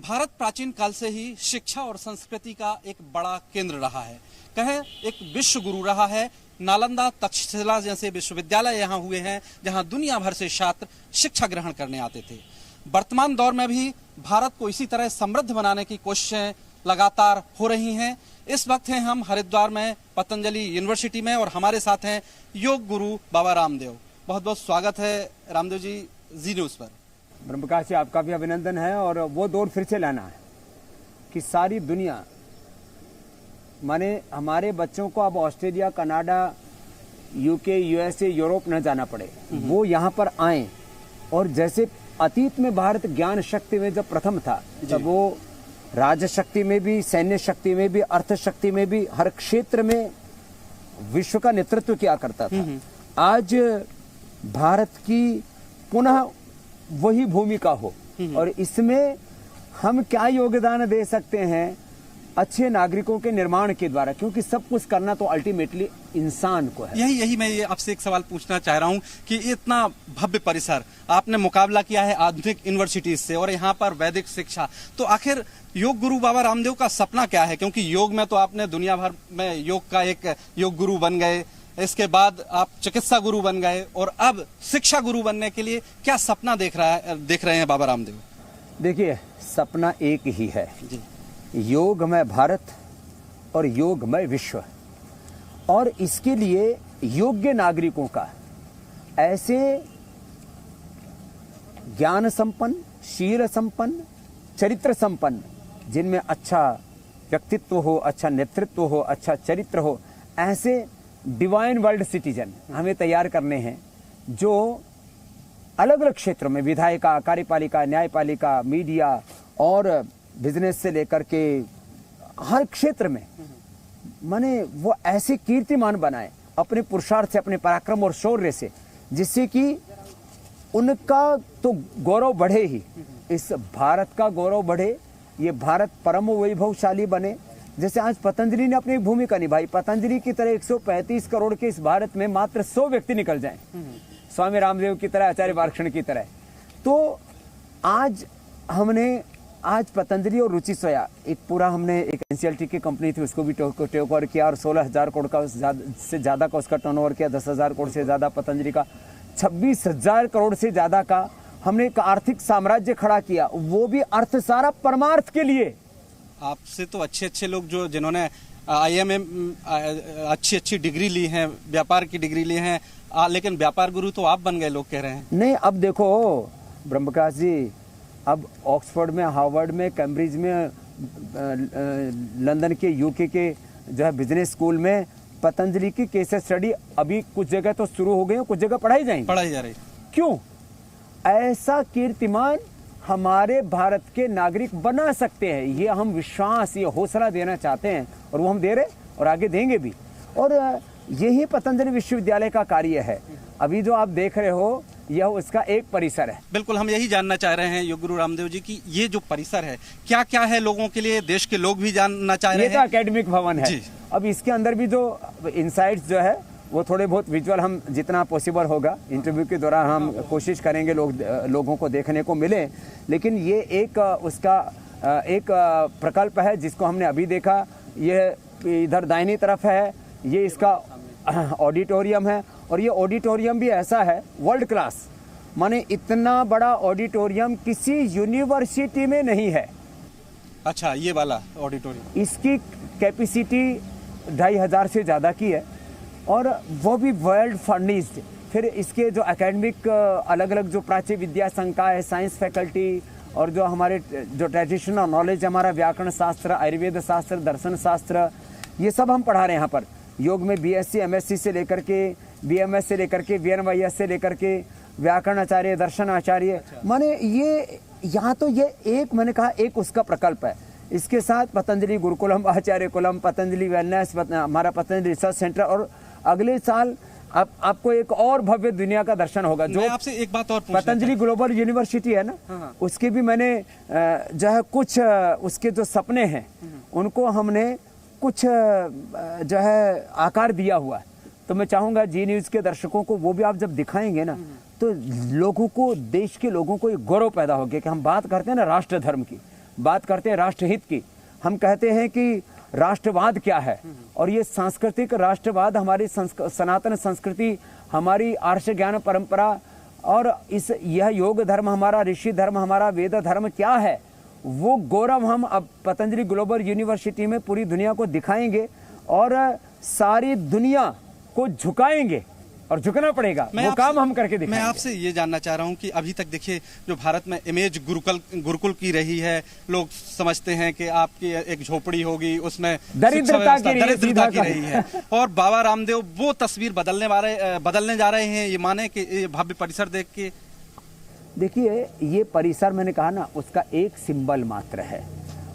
भारत प्राचीन काल से ही शिक्षा और संस्कृति का एक बड़ा केंद्र रहा है। कहें एक विश्व गुरु रहा है। नालंदा, तक्षशिला जैसे विश्वविद्यालय यहाँ हुए हैं जहाँ दुनिया भर से छात्र शिक्षा ग्रहण करने आते थे। वर्तमान दौर में भी भारत को इसी तरह समृद्ध बनाने की कोशिशें लगातार हो रही हैं। इस वक्त हैं हम हरिद्वार में पतंजलि यूनिवर्सिटी में और हमारे साथ हैं योग गुरु बाबा रामदेव। बहुत बहुत स्वागत है रामदेव जी जी न्यूज़ पर। ब्रह्मप्रकाश जी, आपका भी अभिनंदन है। और वो दौर फिर से लाना है कि सारी दुनिया, माने हमारे बच्चों को अब Australia, Canada, UK, USA, Europe न जाना पड़े, वो यहाँ पर आए। और जैसे अतीत में भारत ज्ञान शक्ति में जब प्रथम था, तब वो राज शक्ति में भी, सैन्य शक्ति में भी, अर्थ शक्ति में भी, हर क्षेत्र में विश्व का नेतृत्व किया करता था। आज भारत की पुनः वही भूमिका हो और इसमें हम क्या योगदान दे सकते हैं अच्छे नागरिकों के निर्माण के द्वारा, क्योंकि सब कुछ करना तो अल्टीमेटली इंसान को है। यही मैं ये आपसे एक सवाल पूछना चाह रहा हूँ कि इतना भव्य परिसर आपने मुकाबला किया है आधुनिक यूनिवर्सिटीज से और यहाँ पर वैदिक शिक्षा, तो आखिर योग गुरु बाबा रामदेव का सपना क्या है? क्योंकि योग में तो आपने दुनिया भर में योग का एक योग गुरु बन गए, इसके बाद आप चिकित्सा गुरु बन गए और अब शिक्षा गुरु बनने के लिए क्या सपना देख रहे हैं बाबा रामदेव? देखिए, सपना एक ही है जी। योगमय भारत और योगमय विश्व, और इसके लिए योग्य नागरिकों का, ऐसे ज्ञान संपन्न, शील संपन्न, चरित्र संपन्न, जिनमें अच्छा व्यक्तित्व हो, अच्छा नेतृत्व हो, अच्छा चरित्र हो, ऐसे डिवाइन वर्ल्ड सिटीजन हमें तैयार करने हैं, जो अलग अलग क्षेत्रों में, विधायिका, कार्यपालिका, न्यायपालिका, मीडिया और बिजनेस से लेकर के हर क्षेत्र में, माने वो ऐसे कीर्तिमान बनाए अपने पुरुषार्थ से, अपने पराक्रम और शौर्य से, जिससे कि उनका तो गौरव बढ़े ही, इस भारत का गौरव बढ़े, ये भारत परम वैभवशाली बने। जैसे आज पतंजलि ने अपनी भूमिका निभाई, पतंजलि की तरह 135 करोड़ के इस भारत में मात्र 100 व्यक्ति निकल जाएं, स्वामी रामदेव की तरह, आचार्य बालकृष्ण की तरह। तो आज हमने पतंजलि और रुचि सोया, एक पूरा हमने एक एनसीएलटी की कंपनी थी, उसको भी टेक ओवर किया और 16,000 करोड़ का से ज्यादा का उसका टर्नओवर किया, 10,000 करोड़ से ज्यादा पतंजलि का, 26,000 करोड़ से ज्यादा का हमने एक आर्थिक साम्राज्य खड़ा किया, वो भी अर्थ सारा परमार्थ के लिए। आपसे तो अच्छे लोग जो जिन्होंने IIM अच्छी डिग्री ली है, व्यापार की डिग्री ली है, लेकिन व्यापार गुरु तो आप बन गए, लोग कह रहे हैं। नहीं, अब देखो ब्रह्मप्रकाश जी, अब ऑक्सफोर्ड में, हार्वर्ड में, कैम्ब्रिज में, लंदन के, यूके के जो है बिजनेस स्कूल में पतंजलि की केस स्टडी अभी कुछ जगह तो शुरू हो गई है, कुछ जगह पढ़ाई जा रही। क्यों? ऐसा कीर्तिमान हमारे भारत के नागरिक बना सकते हैं, ये हम विश्वास, ये हौसला देना चाहते हैं और वो हम दे रहे और आगे देंगे भी। और यही पतंजलि विश्वविद्यालय का कार्य है। अभी जो आप देख रहे हो, यह उसका एक परिसर है। बिल्कुल, हम यही जानना चाह रहे हैं योग गुरु रामदेव जी की ये जो परिसर है क्या क्या है लोगों के लिए, देश के लोग भी जानना चाह रहे हैं। ये तो एकेडमिक भवन है। अब इसके अंदर भी जो इनसाइट्स जो है वो थोड़े बहुत विजुअल, हम जितना पॉसिबल होगा इंटरव्यू के दौरान हम कोशिश करेंगे लोगों को देखने को मिले। लेकिन ये एक उसका एक प्रकल्प है जिसको हमने अभी देखा। ये इधर दाहिनी तरफ है, ये इसका ऑडिटोरियम है, और ये ऑडिटोरियम भी ऐसा है वर्ल्ड क्लास, माने इतना बड़ा ऑडिटोरियम किसी यूनिवर्सिटी में नहीं है। अच्छा, ये वाला ऑडिटोरियम, इसकी कैपेसिटी 2,500 से ज्यादा की है और वो भी वर्ल्ड फर्निश्ड। फिर इसके जो एकेडमिक अलग अलग जो प्राच्य विद्या संकाय है, साइंस फैकल्टी, और जो हमारे जो ट्रेडिशनल नॉलेज, हमारा व्याकरण शास्त्र, आयुर्वेद शास्त्र, दर्शन शास्त्र, ये सब हम पढ़ा रहे हैं यहाँ पर। योग में BSc MSc से लेकर के BMS से लेकर के VNYS से लेकर के व्याकरण आचार्य, दर्शन आचार्य, माने ये यहाँ तो ये एक, मैंने कहा एक उसका प्रकल्प है। इसके साथ पतंजलि गुरुकुलम, आचार्य कुलम, पतंजलि वेलनेस, हमारा पतंजलि रिसर्च सेंटर, और अगले साल आपको एक और भव्य दुनिया का दर्शन होगा। जो आपसे एक बात और पतंजलि ग्लोबल यूनिवर्सिटी है ना, उसके भी मैंने जो है कुछ उसके जो सपने हैं उनको हमने कुछ जो है आकार दिया हुआ है। तो मैं चाहूंगा जी न्यूज के दर्शकों को वो भी आप जब दिखाएंगे ना, तो लोगों को, देश के लोगों को एक गौरव पैदा हो गया कि हम बात करते हैं ना राष्ट्र धर्म की, बात करते हैं राष्ट्रहित की, हम कहते हैं कि राष्ट्रवाद क्या है, और ये सांस्कृतिक राष्ट्रवाद हमारी सनातन संस्कृति, हमारी आर्ष ज्ञान परंपरा और यह योग धर्म, हमारा ऋषि धर्म, हमारा वेद धर्म क्या है, वो गौरव हम अब पतंजलि ग्लोबल यूनिवर्सिटी में पूरी दुनिया को दिखाएंगे और सारी दुनिया को झुकाएंगे, और झुकना पड़ेगा, वो काम हम करके दिखाएंगे। मैं आपसे ये जानना चाह रहा हूँ कि अभी तक देखिए जो भारत में इमेज गुरुकुल की रही है, लोग समझते हैं कि आपकी एक झोपड़ी होगी, उसमें दरिद्रता की रही है, और बाबा रामदेव वो तस्वीर बदलने जा रहे हैं, ये माने कि ये भव्य परिसर देख के। देखिए ये परिसर मैंने कहा ना, उसका एक सिंबल मात्र है।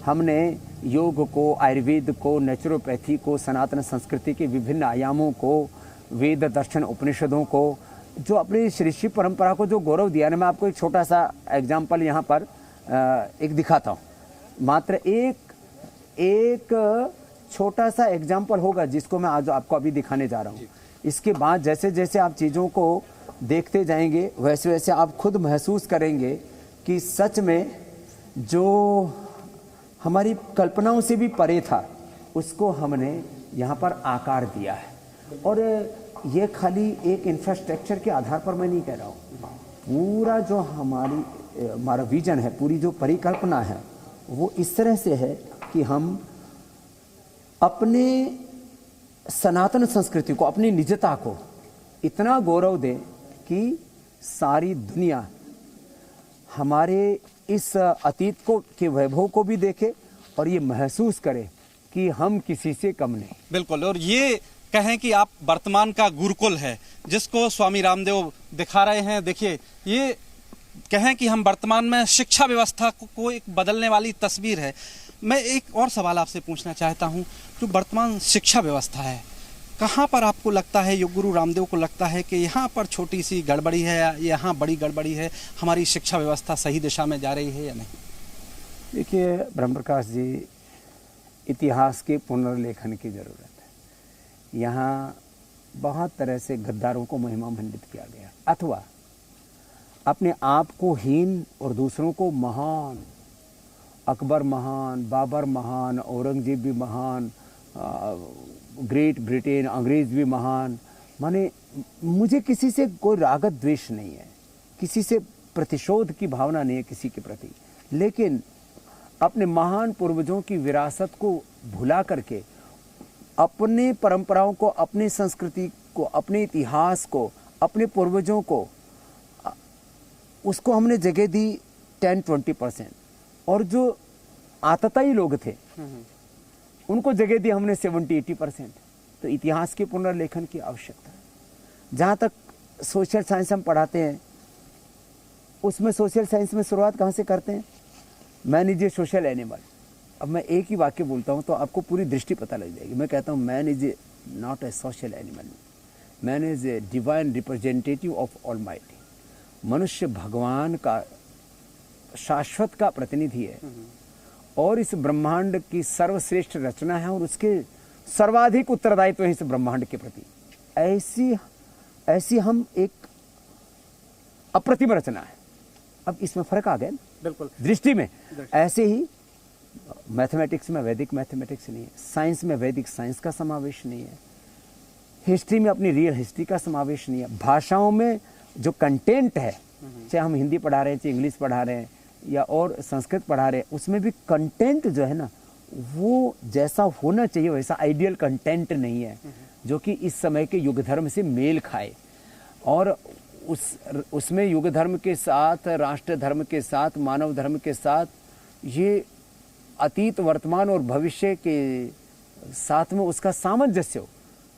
हमने योग को, आयुर्वेद को, नेचुरोपैथी को, सनातन संस्कृति के विभिन्न आयामों को, वेद दर्शन उपनिषदों को, जो अपनी ऋषि परंपरा को जो गौरव दिया ना, मैं आपको एक छोटा सा एग्जाम्पल यहाँ पर एक दिखाता हूँ। मात्र एक छोटा सा एग्जाम्पल होगा जिसको मैं आज आपको अभी दिखाने जा रहा हूँ। इसके बाद जैसे जैसे आप चीज़ों को देखते जाएंगे वैसे वैसे आप खुद महसूस करेंगे कि सच में जो हमारी कल्पनाओं से भी परे था उसको हमने यहाँ पर आकार दिया है। और ये खाली एक इंफ्रास्ट्रक्चर के आधार पर मैं नहीं कह रहा हूँ, पूरा जो हमारा विजन है, पूरी जो परिकल्पना है वो इस तरह से है कि हम अपने सनातन संस्कृति को, अपनी निजता को इतना गौरव दें कि सारी दुनिया हमारे इस अतीत को के वैभव को भी देखे और ये महसूस करे कि हम किसी से कम नहीं। बिल्कुल, और ये कहें कि आप वर्तमान का गुरुकुल है जिसको स्वामी रामदेव दिखा रहे हैं। देखिए ये कहें कि हम वर्तमान में शिक्षा व्यवस्था को एक बदलने वाली तस्वीर है। मैं एक और सवाल आपसे पूछना चाहता हूं, जो वर्तमान शिक्षा व्यवस्था है, कहां पर आपको लगता है, योग गुरु रामदेव को लगता है कि यहां पर छोटी सी गड़बड़ी है या यहां बड़ी गड़बड़ी है, हमारी शिक्षा व्यवस्था सही दिशा में जा रही है या नहीं? देखिए ब्रह्म प्रकाश जी, इतिहास के पुनर्लेखन की जरूरत है। यहाँ बहुत तरह से गद्दारों को महिमा मंडित किया गया, अथवा अपने आप को हीन और दूसरों को महान, अकबर महान, बाबर महान, औरंगजेब भी महान, ग्रेट ब्रिटेन, अंग्रेज भी महान। माने मुझे किसी से कोई रागत द्वेष नहीं है, किसी से प्रतिशोध की भावना नहीं है किसी के प्रति, लेकिन अपने महान पूर्वजों की विरासत को भुला करके अपने परंपराओं को, अपनी संस्कृति को, अपने इतिहास को, अपने पूर्वजों को, उसको हमने जगह दी 10-20%, और जो आतताई लोग थे उनको जगह दी हमने 70-80%। तो इतिहास के पुनर्लेखन की आवश्यकता है। जहाँ तक सोशल साइंस हम पढ़ाते हैं, उसमें सोशल साइंस में शुरुआत कहाँ से करते हैं? Man is a social animal. अब मैं एक ही वाक्य बोलता हूँ तो आपको पूरी दृष्टि पता लग जाएगी। मैं कहता हूँ man is a not a social animal, man is a divine representative of almighty. मनुष्य भगवान का शाश्वत का प्रतिनिधि है और इस ब्रह्मांड की सर्वश्रेष्ठ रचना है और उसके सर्वाधिक उत्तरदायित्व है इस ब्रह्मांड के प्रति। ऐसी हम एक अप्रतिम रचना है। अब इसमें फर्क आ गया ना, बिल्कुल दृष्टि में। ऐसे ही मैथमेटिक्स में वैदिक मैथमेटिक्स नहीं है, साइंस में वैदिक साइंस का समावेश नहीं है, हिस्ट्री में अपनी रियल हिस्ट्री का समावेश नहीं है, भाषाओं में जो कंटेंट है, चाहे हम हिंदी पढ़ा रहे हैं, चाहे इंग्लिश पढ़ा रहे हैं या और संस्कृत पढ़ा रहे हैं, उसमें भी कंटेंट जो है ना वो जैसा होना चाहिए वैसा आइडियल कंटेंट नहीं है जो कि इस समय के युग धर्म से मेल खाए। और उसमें युग धर्म के साथ, राष्ट्र धर्म के साथ, मानव धर्म के साथ, ये अतीत, वर्तमान और भविष्य के साथ में उसका सामंजस्य हो।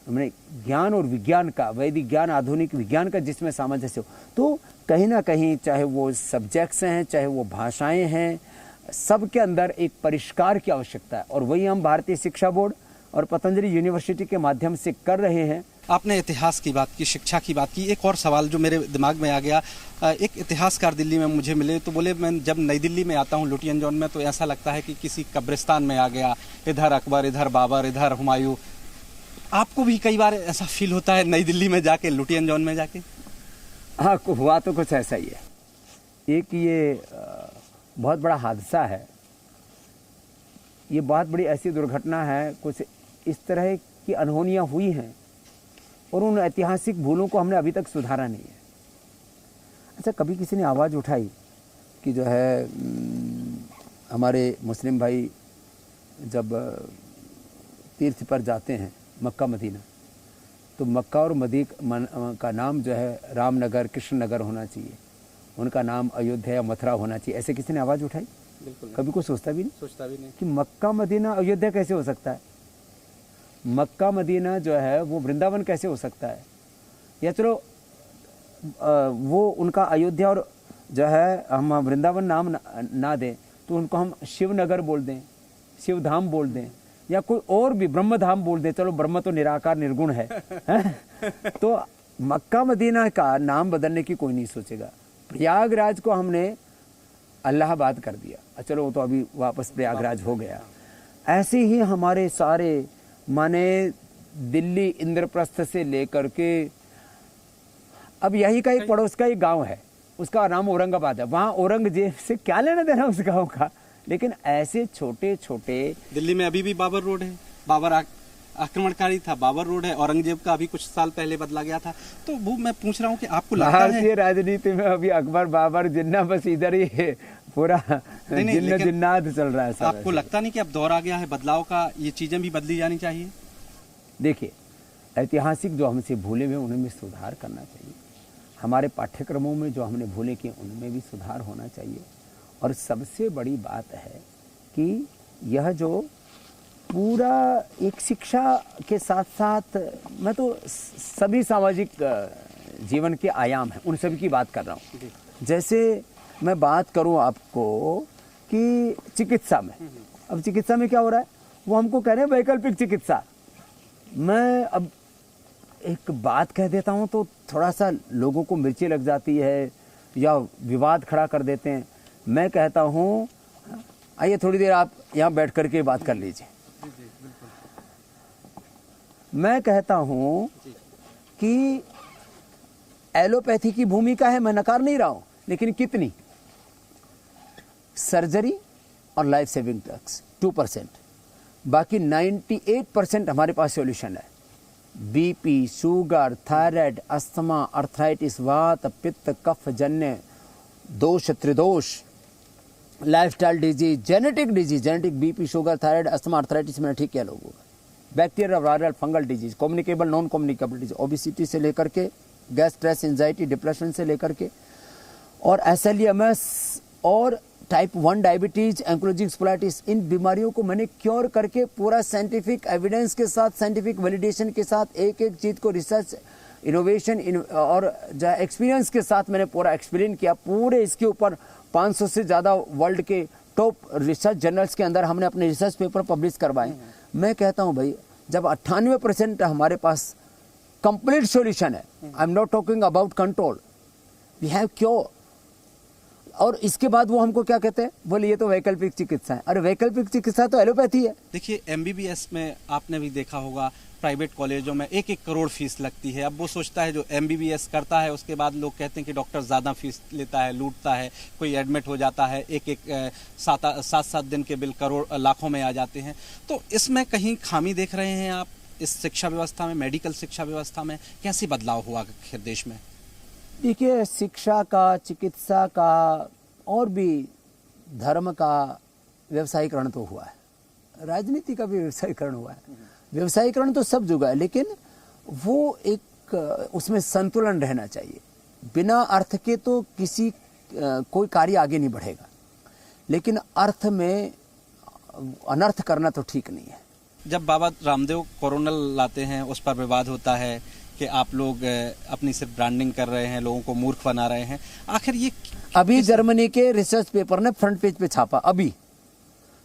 हमने ज्ञान और विज्ञान का, वैदिक ज्ञान, आधुनिक विज्ञान का जिसमें सामंजस्य हो, तो कहीं ना कहीं चाहे वो सब्जेक्ट्स हैं, चाहे वो भाषाएं हैं, सबके अंदर एक परिष्कार की आवश्यकता है। और वही हम भारतीय शिक्षा बोर्ड और पतंजलि यूनिवर्सिटी के माध्यम से कर रहे हैं। आपने इतिहास की बात की, शिक्षा की बात की। एक और सवाल जो मेरे दिमाग में आ गया, एक इतिहासकार दिल्ली में मुझे मिले तो बोले मैं जब नई दिल्ली में आता हूँ लुटियन जोन में तो ऐसा लगता है कि किसी कब्रिस्तान में आ गया, इधर अकबर, इधर बाबर, इधर हुमायूं। आपको भी कई बार ऐसा फील होता है नई दिल्ली में जाके, लुटियन जोन में जाके? हाँ, हुआ तो कुछ ऐसा ही है। एक ये बहुत बड़ा हादसा है ये बहुत बड़ी ऐसी दुर्घटना है, कुछ इस तरह की अनहोनियाँ हुई हैं और उन ऐतिहासिक भूलों को हमने अभी तक सुधारा नहीं है। अच्छा, कभी किसी ने आवाज़ उठाई कि जो है हमारे मुस्लिम भाई जब तीर्थ पर जाते हैं मक्का मदीना, तो मक्का और मदीना का नाम जो है रामनगर, कृष्णनगर होना चाहिए, उनका नाम अयोध्या या मथुरा होना चाहिए। ऐसे किसी ने आवाज़ उठाई? बिल्कुल कभी कोई सोचता भी नहीं कि मक्का मदीना अयोध्या कैसे हो सकता है, मक्का मदीना जो है वो वृंदावन कैसे हो सकता है, या चलो वो उनका अयोध्या और जो है हम वृंदावन नाम ना दें तो उनको हम शिवनगर बोल दें, शिवधाम बोल दें, या कोई और भी ब्रह्मधाम बोल दें। चलो ब्रह्म तो निराकार निर्गुण है, तो मक्का मदीना का नाम बदलने की कोई नहीं सोचेगा। प्रयागराज को हमने अल्लाहाबाद कर दिया, चलो वो तो अभी वापस प्रयागराज हो गया। ऐसे ही हमारे सारे माने दिल्ली इंद्रप्रस्थ से लेकर के, अब यही का एक पड़ोस का एक गांव है, उसका नाम औरंगाबाद है, वहाँ औरंगजेब से क्या लेना देना उस गांव का। लेकिन ऐसे छोटे छोटे, दिल्ली में अभी भी बाबर रोड है, बाबर आक्रमणकारी था, बाबर रोड है, औरंगजेब का अभी कुछ साल पहले बदला गया था। तो वो मैं पूछ रहा हूँ कि आपको लगता है भारतीय राजनीति में अभी अकबर बाबर जिन्ना बस इधर ही है, पूरा जिन्न जिन्नात चल रहा है। आपको लगता नहीं कि अब दौर आ गया है बदलाव का, ये चीजें भी बदली जानी चाहिए? देखिए, ऐतिहासिक जो हमसे भूले हुए उनमें सुधार करना चाहिए, हमारे पाठ्यक्रमों में जो हमने भूले किए उनमें भी सुधार होना चाहिए। और सबसे बड़ी बात है कि यह जो पूरा एक शिक्षा के साथ साथ, मैं तो सभी सामाजिक जीवन के आयाम हैं उन सभी की बात कर रहा हूँ। जैसे मैं बात करूँ आपको कि चिकित्सा में, अब चिकित्सा में क्या हो रहा है, वो हमको कह रहे हैं वैकल्पिक चिकित्सा। मैं अब एक बात कह देता हूँ तो थोड़ा सा लोगों को मिर्ची लग जाती है या विवाद खड़ा कर देते हैं। मैं कहता हूँ आइए थोड़ी देर आप यहाँ बैठ करके बात कर लीजिए। मैं कहता हूँ कि एलोपैथी की भूमिका है, मैं नकार नहीं रहा हूँ, लेकिन कितनी? सर्जरी और लाइफ सेविंग ड्रग्स 2%, बाकी 98% हमारे पास सॉल्यूशन है। BP, sugar, thyroid, asthma, arthritis, वात, पित्त, कफ जन्य दोष, त्रिदोष, lifestyle disease, genetic BP, sugar, thyroid, asthma, arthritis मैंने ठीक किया लोगों का, bacterial, viral, fungal disease, communicable, non communicable disease, obesity से लेकर के गैस, स्ट्रेस, एंजाइटी, डिप्रेशन से लेकर के और एसएलईएमएस और टाइप 1 डायबिटीज, एंक्लोजिंग स्पोलाइटिस, इन बीमारियों को मैंने क्योर करके पूरा साइंटिफिक एविडेंस के साथ, साइंटिफिक वैलिडेशन के साथ, एक एक चीज़ को रिसर्च, इनोवेशन और जो एक्सपीरियंस के साथ मैंने पूरा एक्सप्लेन किया। पूरे इसके ऊपर 500 से ज़्यादा वर्ल्ड के टॉप रिसर्च जर्नल्स के अंदर हमने अपने रिसर्च पेपर पब्लिश करवाए। मैं कहता हूँ भाई, जब 98% हमारे पास कंप्लीट सॉल्यूशन है, I am not talking about control, we have cure, और इसके बाद वो हमको क्या कहते हैं, बोले ये तो वैकल्पिक चिकित्सा है। अरे वैकल्पिक चिकित्सा तो एलोपैथी है। देखिए, एमबीबीएस में आपने भी देखा होगा, प्राइवेट कॉलेजों में 1-1 करोड़ फीस लगती है। अब वो सोचता है जो एमबीबीएस करता है, उसके बाद लोग कहते हैं कि डॉक्टर ज़्यादा फीस लेता है, लूटता है, कोई एडमिट हो जाता है, 7-7 दिन के बिल करोड़ लाखों में आ जाते हैं। तो इसमें कहीं खामी देख रहे हैं आप इस शिक्षा व्यवस्था में, मेडिकल शिक्षा व्यवस्था में? कैसे बदलाव हुआ आखिर देश में? देखिए, शिक्षा का, चिकित्सा का और भी धर्म का व्यवसायीकरण तो हुआ है, राजनीति का भी व्यवसायीकरण हुआ है। व्यवसायीकरण तो सब जगह है, लेकिन वो एक उसमें संतुलन रहना चाहिए। बिना अर्थ के तो किसी कोई कार्य आगे नहीं बढ़ेगा, लेकिन अर्थ में अनर्थ करना तो ठीक नहीं है। जब बाबा रामदेव कोरोनल लाते हैं, उस पर विवाद होता है कि आप लोग अपनी सिर्फ ब्रांडिंग कर रहे हैं, लोगों को मूर्ख बना रहे हैं। आखिर ये अभी जर्मनी के रिसर्च पेपर ने फ्रंट पेज पे छापा, अभी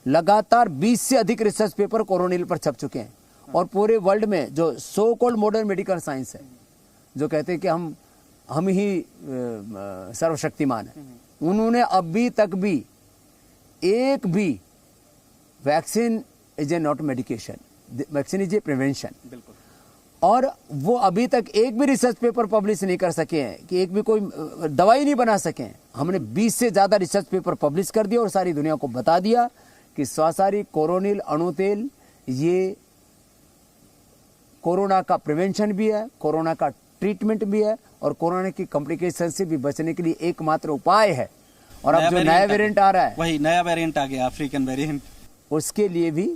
लगातार 20 से अधिक रिसर्च पेपर कोरोनिल पर छप चुके हैं। और पूरे वर्ल्ड में जो so called modern medical science है, जो कहते हैं कि हम ही सर्वशक्तिमान है, उन्होंने अभी तक भी एक भी vaccine is a not medication, vaccine is a prevention, बिल्कुल, और वो अभी तक एक भी रिसर्च पेपर पब्लिश नहीं कर सके हैं कि एक भी कोई दवाई नहीं बना सके हैं। हमने 20 से ज़्यादा रिसर्च पेपर पब्लिश कर दिया और सारी दुनिया को बता दिया कि स्वासारी कोरोनिल अणु तेल ये कोरोना का प्रिवेंशन भी है, कोरोना का ट्रीटमेंट भी है और कोरोना की कॉम्प्लिकेशन से भी बचने के लिए एकमात्र उपाय है। और अब जो नया वेरिएंट आ रहा है, वही नया वेरिएंट आ गया, अफ्रीकन वेरिएंट, उसके लिए भी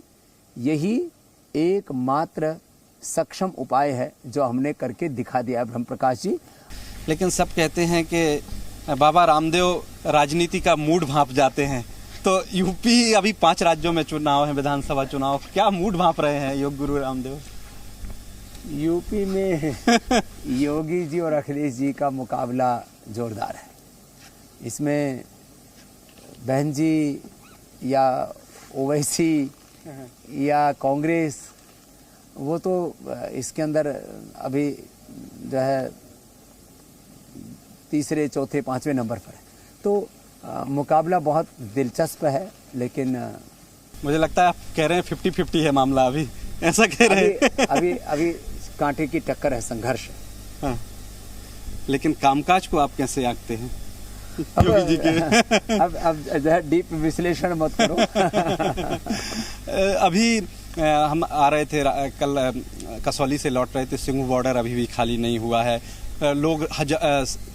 यही एकमात्र सक्षम उपाय है जो हमने करके दिखा दिया ब्रह्म प्रकाश जी। लेकिन सब कहते हैं कि बाबा रामदेव राजनीति का मूड भांप जाते हैं, तो यूपी अभी 5 राज्यों में चुनाव है, विधानसभा चुनाव, क्या मूड भांप रहे हैं योग गुरु रामदेव? यूपी में योगी जी और अखिलेश जी का मुकाबला जोरदार है। इसमें बहन जी या ओवैसी या कांग्रेस, वो तो इसके अंदर अभी जो है तीसरे, चौथे, 5वें नंबर पर है। तो मुकाबला बहुत दिलचस्प है। लेकिन मुझे लगता है आप कह रहे हैं 50-50 है मामला, अभी ऐसा कह रहे हैं? अभी कांटे की टक्कर है, संघर्ष है। हाँ। लेकिन कामकाज को आप कैसे आंकते हैं योगी जी के? अब डीप विश्लेषण मत करो। अभी हम आ रहे थे, कल कसौली से लौट रहे थे, सिंघू बॉर्डर अभी भी खाली नहीं हुआ है। लोग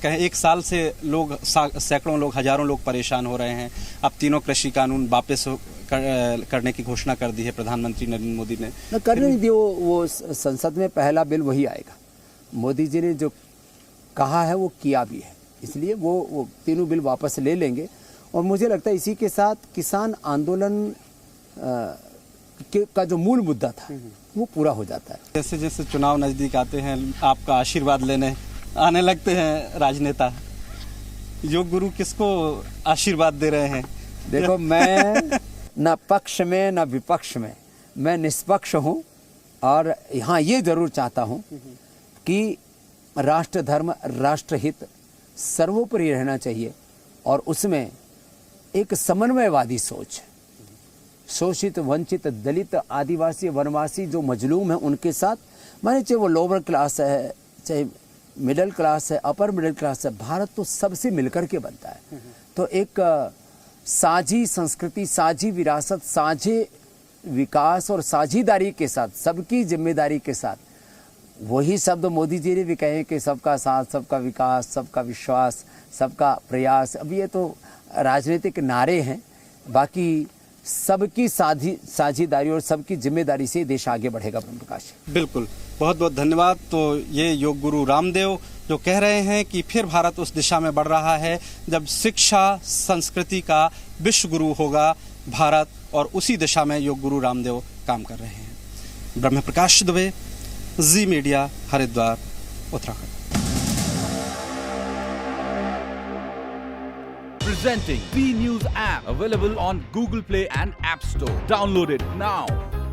कहें 1 साल से लोग, सैकड़ों लोग, हजारों लोग परेशान हो रहे हैं। अब तीनों कृषि कानून वापस करने की घोषणा कर दी है प्रधानमंत्री नरेंद्र मोदी ने। करने नहीं दिए, वो संसद में पहला बिल वही आएगा। मोदी जी ने जो कहा है वो किया भी है, इसलिए वो तीनों बिल वापस ले लेंगे। और मुझे लगता है इसी के साथ किसान आंदोलन का जो मूल मुद्दा था वो पूरा हो जाता है। जैसे जैसे चुनाव नजदीक आते हैं, आपका आशीर्वाद लेने आने लगते हैं राजनेता, योग गुरु किसको आशीर्वाद दे रहे हैं? देखो, मैं न पक्ष में न विपक्ष में, मैं निष्पक्ष हूँ। और हाँ, ये जरूर चाहता हूँ कि राष्ट्र धर्म, राष्ट्रहित सर्वोपरि रहना चाहिए और उसमें एक समन्वयवादी सोच, शोषित, वंचित, दलित, आदिवासी, वनवासी जो मजलूम है उनके साथ, माने चाहे वो लोअर क्लास है, चाहे मिडिल क्लास है, अपर मिडिल क्लास है, भारत तो सबसे मिलकर के बनता है। तो एक साझी संस्कृति, साझी विरासत, साझे विकास और साझीदारी के साथ, सबकी जिम्मेदारी के साथ, वही शब्द मोदी जी ने भी कहे कि सबका साथ, सबका विकास, सबका विश्वास, सबका प्रयास। अब ये तो राजनीतिक नारे हैं, बाकी सबकी साझीदारी और सबकी जिम्मेदारी से देश आगे बढ़ेगा। ब्रह्म प्रकाश, बिल्कुल, बहुत बहुत धन्यवाद। तो ये योग गुरु रामदेव जो कह रहे हैं कि फिर भारत उस दिशा में बढ़ रहा है जब शिक्षा संस्कृति का विश्व गुरु होगा भारत, और उसी दिशा में योग गुरु रामदेव काम कर रहे हैं। Brahm Prakash Dubey, Zee media, Haridwar, Uttarakhand. Presenting B News app, available on Google Play and App Store. Download it now.